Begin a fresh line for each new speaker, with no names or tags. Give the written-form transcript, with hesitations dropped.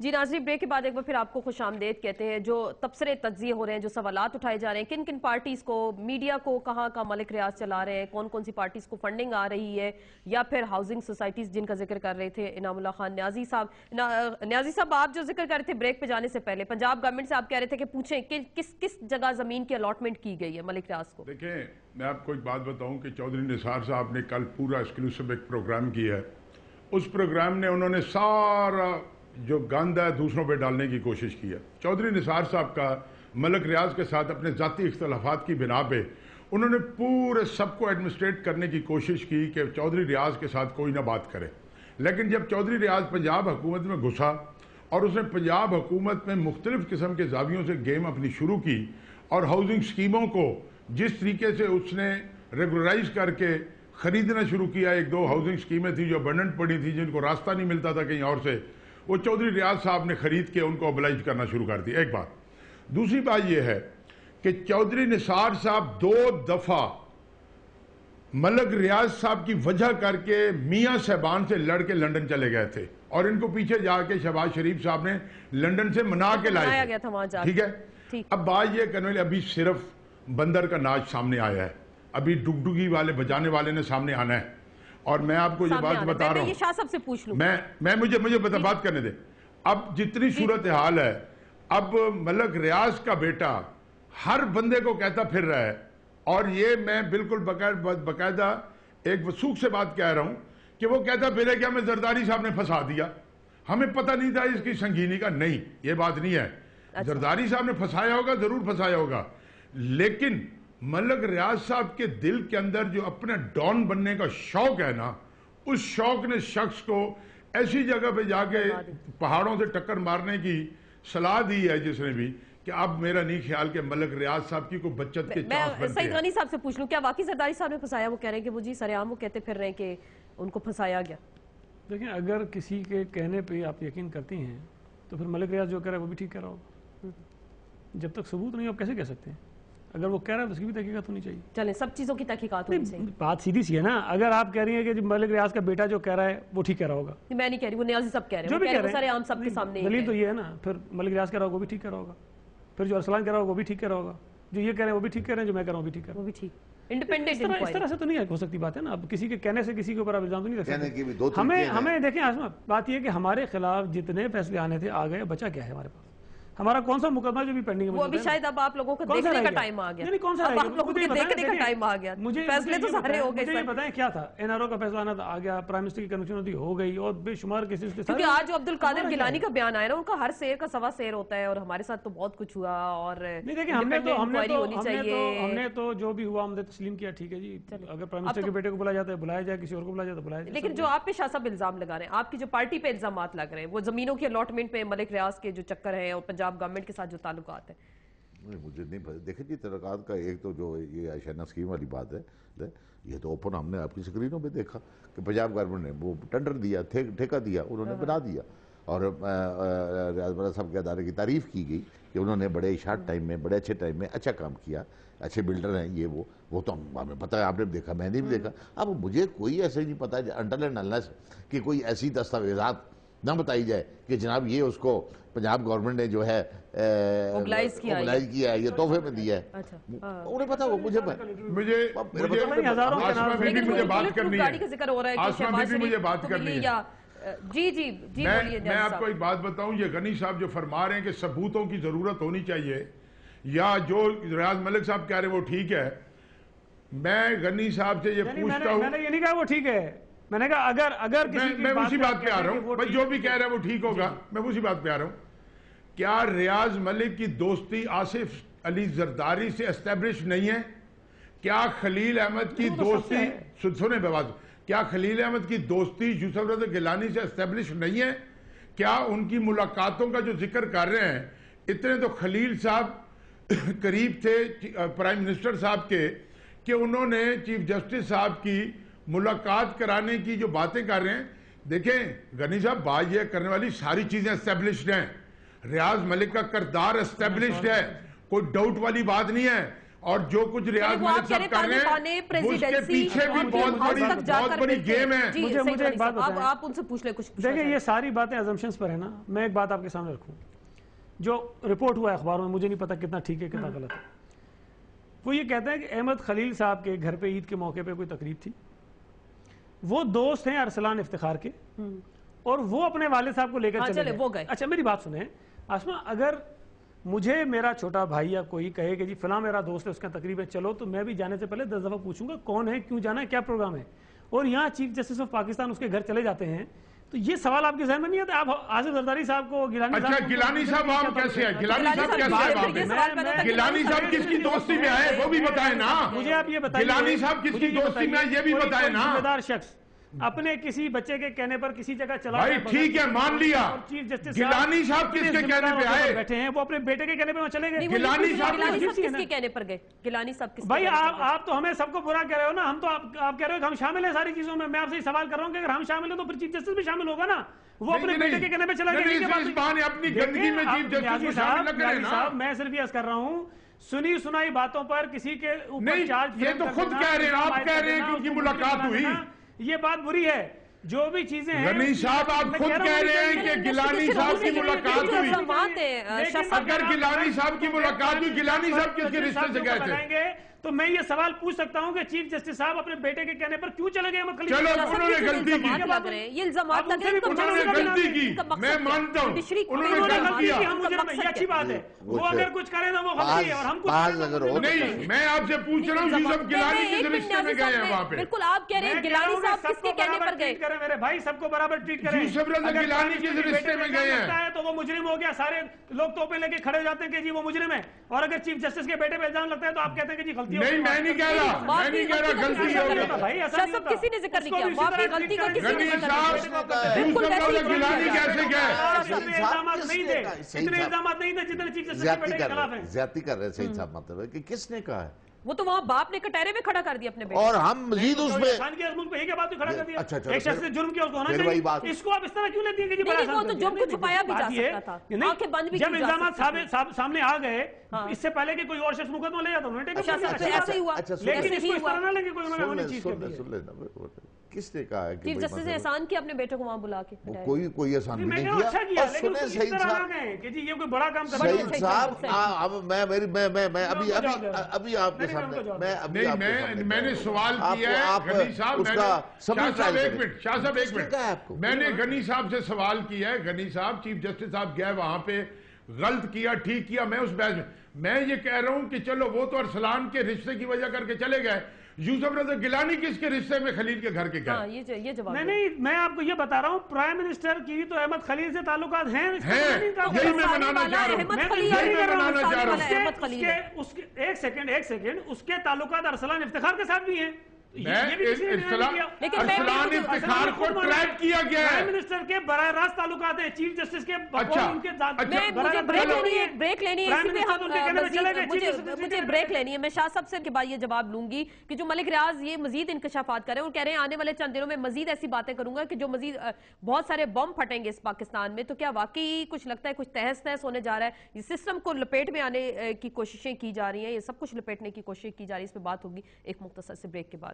جی ناظرین، بریک کے بعد ایک بار پھر آپ کو خوش آمدید کہتے ہیں۔ جو تبصرے تجزیے ہو رہے ہیں، جو سوالات اٹھائے جا رہے ہیں، کن کن پارٹیز کو، میڈیا کو کہاں کا ملک ریاض چلا رہے ہیں، کون کون سی پارٹیز کو فنڈنگ آ رہی ہے، یا پھر ہاؤسنگ سوسائٹیز جن کا ذکر کر رہے تھے انعام اللہ خان نیازی صاحب۔ نیازی صاحب، آپ جو ذکر کر رہے تھے بریک پہ جانے سے پہلے، پنجاب گورنمنٹ سے آپ کہہ رہے تھے کہ پوچھیں کہ کس جگہ زمین کی الاٹمنٹ کی گئی ہے ملک ریاض کو۔
دیکھیں، میں آپ کو ایک بات بتاؤں کہ چودھری نثار صاحب نے کل پورا ایکسکلوسیو ایک پروگرام کیا ہے۔ اس پروگرام نے انہوں نے سارا جو گند ہے دوسروں پہ ڈالنے کی کوشش کی ہے۔ چودھری نثار صاحب کا ملک ریاض کے ساتھ اپنے ذاتی اختلافات کی بنا پہ انہوں نے پورے سب کو ایڈمنسٹریٹ کرنے کی کوشش کی کہ چودھری ریاض کے ساتھ کوئی نہ بات کرے، لیکن جب چودھری ریاض پنجاب حکومت میں گھسا اور اس نے پنجاب حکومت میں مختلف قسم کے زاویوں سے گیم اپنی شروع کی اور ہاؤسنگ سکیموں کو جس طریقے سے اس نے ریگولرائز کر کے خریدنا شروع کیا، ایک دو ہاؤسنگ سکیمیں تھیں جو ابنڈنٹ پڑی تھی جن کو راستہ نہیں ملتا تھا کہیں اور سے، وہ چودھری ریاض صاحب نے خرید کے ان کو ابلائز کرنا شروع کر دی۔ ایک بات۔ دوسری بات یہ ہے کہ چودھری نثار صاحب 2 دفعہ ملک ریاض صاحب کی وجہ کر کے میاں صاحبان سے لڑ کے لنڈن چلے گئے تھے، اور ان کو پیچھے جا کے شہباز شریف صاحب نے لنڈن سے منا کے لائے تھے۔ ٹھیک ہے، اب بات یہ کرنے والے ابھی صرف بندر کا ناچ سامنے آیا ہے، ابھی ڈگڈگی والے بجانے والے نے سامنے آنا ہے، اور میں آپ کو یہ بات بتا رہا ہوں،
شاہ صاحب سے پوچھ لوں،
مجھے بات کرنے دیں۔ اب جتنی صورتحال ہے، اب ملک ریاض کا بیٹا ہر بندے کو کہتا پھر رہا ہے، اور یہ میں بالکل باقاعدہ ایک وثوق سے بات کہہ رہا ہوں کہ وہ کہتا پھرے کہ ہمیں زرداری صاحب نے پھنسا دیا، ہمیں پتہ نہیں تھا اس کی سنگینی کا۔ نہیں، یہ بات نہیں ہے، زرداری صاحب نے پھنسایا ہوگا، ضرور پھنسایا ہوگا، لیکن ملک ریاض صاحب کے دل کے اندر جو اپنے ڈان بننے کا شوق ہے نا، اس شوق نے شخص کو ایسی جگہ پہ جا کے پہاڑوں سے ٹکر مارنے کی صلاح دی ہے جس نے بھی، کہ اب میرا نہیں خیال کہ ملک ریاض صاحب کی کوئی بچت کے چانس بنتے ہیں۔
میں سعید غنی صاحب سے پوچھ لوں، کیا واقعی زرداری صاحب نے پھنسایا؟ وہ کہہ رہے ہیں کہ وہ جی سرعام وہ کہتے پھر رہے ہیں کہ ان کو پھنسایا گیا۔
دیکھیں، اگر کسی کے کہنے پہ آپ یقین کرتی ہیں تو پھر ملک ریاض جو کہہ رہا ہے وہ بھی ٹھیک کہہ رہا ہوگا۔ جب تک ثبوت نہیں آپ کیسے کہہ سکتے ہیں؟ اگر وہ کہہ رہا ہے تو اس کی بھی تحقیقات ہونی چاہیے۔
چلیں، سب چیزوں کی تحقیقات ہونی چاہیے۔
بات سیدھی سی ہے نا، اگر آپ کہہ رہی ہیں کہ ملک ریاض کا بیٹا جو کہہ رہا ہے وہ ٹھیک کہہ رہا ہوگا،
میں نہیں کہہ رہی، وہ نیازی صاحب کہہ رہے ہیں، وہ سارے عام سب کے سامنے،
دلیل تو یہ ہے نا، پھر ملک ریاض کہہ رہا ہوگا وہ بھی ٹھیک کہہ رہا ہوگا، پھر جو ارسلان کہہ رہا ہوگا وہ بھی ٹھیک کہہ رہا ہوگا، جو یہ کہہ رہے ہیں وہ بھی ٹھیک کہہ رہے ہیں، جو میں کہہ رہا ہوں وہ بھی ٹھیک کہہ رہا ہوں، وہ بھی ٹھیک۔ انڈیپینڈنٹ
اس طرح
سے تو نہیں ہو سکتی بات ہے نا، اب کسی کے کہنے سے کسی کے اوپر آپ الزام تو نہیں رکھ سکتے۔ ہمیں دیکھیں آسما، بات یہ ہے کہ ہمارے خلاف جتنے فیصلے آنے تھے آ گئے، بچا کیا ہے ہمارے پاس؟ ہمارا کون سا مقدمہ جو بھی پینڈنگ ہے،
وہ ابھی شاید اب آپ لوگوں کو دیکھنے کا ٹائم آ گیا، اب آپ لوگوں کو دیکھنے کا ٹائم آ گیا، فیصلے تو سارے ہو گئے۔
مجھے یہ بتائیں کیا تھا؟ این آر او کا فیصلہ آنا تھا، آ گیا، پرائم منسٹر کی کنوینشن ہو گئی، اور بے شمار کیسز کے ساتھ،
کیونکہ آج جو عبد القادر گیلانی کا بیان آیا نا، ان کا ہر سیر کا سوا سیر ہوتا ہے، اور ہمارے ساتھ تو بہت کچھ ہوا، اور
نہیں دیکھیں، ہم نے تو جو بھی ہوا ہم نے تسلیم کیا، ٹھیک ہے جی، اگر پرائم منسٹر کے بیٹے کو بلایا جاتا ہے بلایا جائے، کسی اور کو بلایا جاتا ہے بلایا جائے۔
لیکن جو آپ پہ شاہ صاحب الزام لگا رہے ہیں، آپ کی جو پارٹی پہ الزامات لگ رہے ہیں، وہ زمینوں کی الاٹمنٹ پہ ملک ریاض کے جو چکر ہیں اور پنجاب گورنمنٹ کے ساتھ جو تعلقات ہیں،
مجھے نہیں پتا۔ دیکھیں جی، تعلقات کا ایک تو جو یہ عائشہ اسکیم والی بات ہے، یہ تو اوپن ہم نے آپ کی سکرینوں پہ دیکھا کہ پنجاب گورنمنٹ نے وہ ٹینڈر دیا، ٹھیکہ دیا، انہوں نے بنا دیا، اور ریاض مرزا صاحب کے ادارے کی تعریف کی گئی کہ انہوں نے بڑے شارٹ ٹائم میں، بڑے اچھے ٹائم میں اچھا کام کیا، اچھے بلڈر ہیں یہ وہ تو ہمیں پتہ ہے، آپ نے دیکھا، میں نے بھی دیکھا۔ اب مجھے کوئی ایسے نہیں پتا انٹل اینڈ انلیس کہ کوئی ایسی دستاویزات نہ بتائی جائے کہ جناب یہ اس کو پنجاب گورنمنٹ نے جو ہے
موبلائز کیا
ہے، یہ تحفے میں دیا ہے، انہیں پتا ہو۔ مجھے
بات کرنی ہے، میں آپ کو ایک بات بتاؤں، یہ غنی صاحب جو فرما رہے ہیں کہ ثبوتوں کی ضرورت ہونی چاہیے، یا جو ریاض ملک صاحب کہہ رہے ہیں وہ ٹھیک ہے، میں غنی صاحب سے یہ پوچھتا ہوں،
میں نے یہ نہیں کہا وہ ٹھیک ہے، میں نے کہا اگر
میں اسی بات پہ آ رہا ہوں، جو بھی کہہ رہا ہے وہ ٹھیک ہوگا، میں اسی بات پہ آ رہا ہوں۔ کیا ریاض ملک کی دوستی آصف علی زرداری سے اسٹیبلش نہیں ہے؟ کیا خلیل احمد کی دوستی، سنیں بات، کیا خلیل احمد کی دوستی یوسف رضا گیلانی سے اسٹیبلش نہیں ہے؟ کیا ان کی ملاقاتوں کا جو ذکر کر رہے ہیں، اتنے تو خلیل صاحب قریب تھے پرائم منسٹر صاحب کے کہ انہوں نے چیف جسٹس صاحب کی ملاقات کرانے کی جو باتیں کر رہے ہیں۔ دیکھیں غنی صاحب، بات یہ کرنے والی ساری چیزیں اسٹیبلشڈ ہیں، ریاض ملک کا کردار اسٹیبلشڈ ہے، کوئی ڈاؤٹ والی بات نہیں ہے۔ اور جو کچھ ریاض ملک صاحب کر رہے ہیں اس کے پیچھے بھی بہت بڑی گیم ہے.
مجھے ایک بات بتائیں,
آپ ان سے پوچھ لیں کچھ.
دیکھیں یہ ساری باتیں assumptions پر ہیں نا. میں ایک بات آپ کے سامنے رکھوں, جو رپورٹ ہوا ہے اخباروں میں, مجھے نہیں پتا کتنا ٹھیک ہے کتنا غلط ہے. وہ یہ کہتے ہیں کہ احمد خلیل صاحب کے گھر پہ عید کے موقع پہ کوئی تقریب تھی, وہ دوست ہیں ارسلان افتخار کے, اور وہ اپنے والد صاحب کو لے کر چلے گئے. اچھا میری بات سنیں آسما, اگر مجھے میرا چھوٹا بھائی یا کوئی کہے کہ جی فلاں میرا دوست ہے اس کا تقریب ہے چلو, تو میں بھی جانے سے پہلے 10 دفعہ پوچھوں گا کون ہے, کیوں جانا ہے, کیا پروگرام ہے. اور یہاں چیف جسٹس آف پاکستان اس کے گھر چلے جاتے ہیں, تو یہ سوال آپ کے ذہن میں نہیں آتا؟ آپ آصف زرداری صاحب کو, گیلانی صاحب,
اچھا گیلانی صاحب آپ کیسے ہیں, گیلانی صاحب کیسے ہیں, گیلانی صاحب کس کی دوستی میں آئے وہ بھی بتائیں نا.
مجھے آپ یہ بتائیں
گیلانی صاحب کس کی دوستی میں آئے یہ بھی بتائیں نا.
ذمہ دار شخص اپنے کسی بچے کے کہنے پر کسی جگہ چلا
بھائی ٹھیک ہے مان لیا, گیلانی صاحب کس کے کہنے پہ آئے,
بیٹھے ہیں وہ اپنے بیٹے کے کہنے پہ چلے گئے.
گیلانی صاحب
کس کے کہنے پر گئے, گیلانی صاحب کس.
بھائی آپ تو ہمیں سب کو برا کہہ رہے ہو نا, ہم تو آپ کہہ رہے ہو کہ ہم شامل ہیں ساری چیزوں میں. میں آپ سے سوال کر رہا ہوں کہ اگر ہم شامل ہیں تو پھر چیف جسٹس بھی شامل ہوگا نا. وہ اپنے بیٹے کے کہنے پہ چلا گیا.
اپنی گندگی میں چیف جسٹس کو شامل نہ کریں نا.
میں صرف یہ عرض کر رہا ہوں, سنی سنائی باتوں پر کسی کے اوپر چارج,
یہ تو خود کہہ رہے ہیں, آپ کہہ رہے ہیں کہ ان کی ملاقات ہوئی,
یہ بات بری ہے. جو بھی چیزیں ہیں
غنی صاحب آپ خود کہہ رہے ہیں کہ گیلانی صاحب کی ملاقات ہوئی. اگر گیلانی صاحب کی ملاقات ہوئی, گیلانی صاحب کس کے رشتے سے گئے تھے؟
تو میں یہ سوال پوچھ سکتا ہوں کہ چیف جسٹس صاحب اپنے بیٹے کے کہنے پر کیوں چلے گئے؟
چلو انہوں نے غلطی کی,
یہ الزامات لگ رہے ہیں,
انہوں نے غلطی کی, میں مانتا ہوں انہوں نے غلطی کیا.
یہ اچھی بات ہے, وہ اگر کچھ کرے تو وہ غلطی ہے, اور ہم کچھ
نہیں. میں آپ سے پوچھ رہا ہوں یوسف گیلانی کس رشتے میں گئے ہیں وہاں پہ؟
بالکل آپ کہہ رہے ہیں گیلانی صاحب کس کے کہنے پر گئے؟
میرے بھائی سب کو برابر ٹریٹ کریں.
یوسف رضا گیلانی کس رشتے میں گئے ہیں؟
تو وہ مجرم ہو گیا, سارے لوگ توپے لے کے کھڑے ہو جاتے ہیں کہ جی وہ مجرم ہے. اور اگر چیف جسٹس کے بیٹے پہ الزام لگتا ہے تو آپ کہتے ہیں کہ جی غلطی.
نہیں میں نہیں کہہ رہا, میں نہیں کہہ رہا غلطی ہو گئی.
سب کسی نے ذکر نہیں کیا, باپ کی غلطی کا کسی نے ذکر
نہیں. یوسف رضا گیلانی کیسے گئے؟
الزامات نہیں تھے, اتنے الزامات نہیں تھے جتنے چیف جسٹس کے بیٹے کے خلاف ہیں.
زیادتی کر رہے ہیں. صحیح صاحب مطلب ہے کہ کس نے کہا ہے,
وہ تو وہاں باپ نے کٹہرے میں کھڑا کر دیا اپنے بیٹے,
اور ہم مزید اس میں
ایک بات کھڑا کر دیا.
اچھا
ایک شخص نے جرم کیا, اس کو ہونا چاہیے. اس کو آپ اس طرح کیوں لیتے ہیں کہ
نہیں, وہ تو جرم کو چھپایا بھی جا سکتا تھا, آنکھیں بند بھی کی
جب
جا
الزامات سامنے آ گئے, اس سے پہلے کہ کوئی اور شخص مقدمہ لے جاتا انہوں نے
ایسے ہی ہوا.
لیکن اس کو اس طرح نہ لیں کہ کوئی انہوں نے چیز کر دی.
سن لینا, کس نے کہا ہے کہ
چیف جسٹس نے احسان کیا اپنے بیٹے کو وہاں بلا کے؟
کوئی احسان بھی نہیں
اچھا
کیا.
کیا, لیکن اس طرح نہ کہیں کہ جی یہ کوئی بڑا کام کر رہا ہے.
سعید صاحب اب میں ابھی آپ کے سامنے
میں نے سوال کیا ہے غنی صاحب, شاہ صاحب ایک منٹ, میں نے غنی صاحب سے سوال کیا ہے. غنی صاحب چیف جسٹس صاحب گئے وہاں پہ, غلط کیا ٹھیک کیا, میں اس بحث میں یہ کہہ رہا ہوں کہ چلو وہ تو ارسلان کے رشتے کی وجہ کر کے چلے گئے, یوسف رضا گیلانی کس کے رشتے میں خلیل کے گھر کے گئے؟
یہ جواب
نہیں, میں آپ کو یہ بتا رہا ہوں پرائم منسٹر کی تو احمد خلیل سے تعلقات ہیں.
یہی میں بنانا چاہ رہا ہوں.
ایک سیکنڈ, اس کے تعلقات ارسلان افتخار کے ساتھ بھی ہیں.
ارسلان افتخار کو ٹریک کیا گیا ہے.
پرائم منسٹر کے براہ راست تعلقات ہیں چیف جسٹس کے.
بریک لینی ہے, مجھے بریک لینی ہے. میں شاہ صاحب سے کے بعد یہ جواب لوں گی کہ جو ملک ریاض یہ مزید انکشافات کریں اور کہہ رہے ہیں آنے والے چند دنوں میں مزید ایسی باتیں کروں گا کہ جو مزید بہت سارے بم پھٹیں گے اس پاکستان میں. تو کیا واقعی کچھ لگتا ہے کچھ تہس نہس ہونے جا رہا ہے؟ یہ سسٹم کو لپیٹ میں آنے کی کوششیں کی جا رہی ہیں, یہ سب کچھ لپیٹنے کی کوشش کی جا رہی ہے. اس پہ بات ہوگی ایک مختصر سے بریک کے بعد.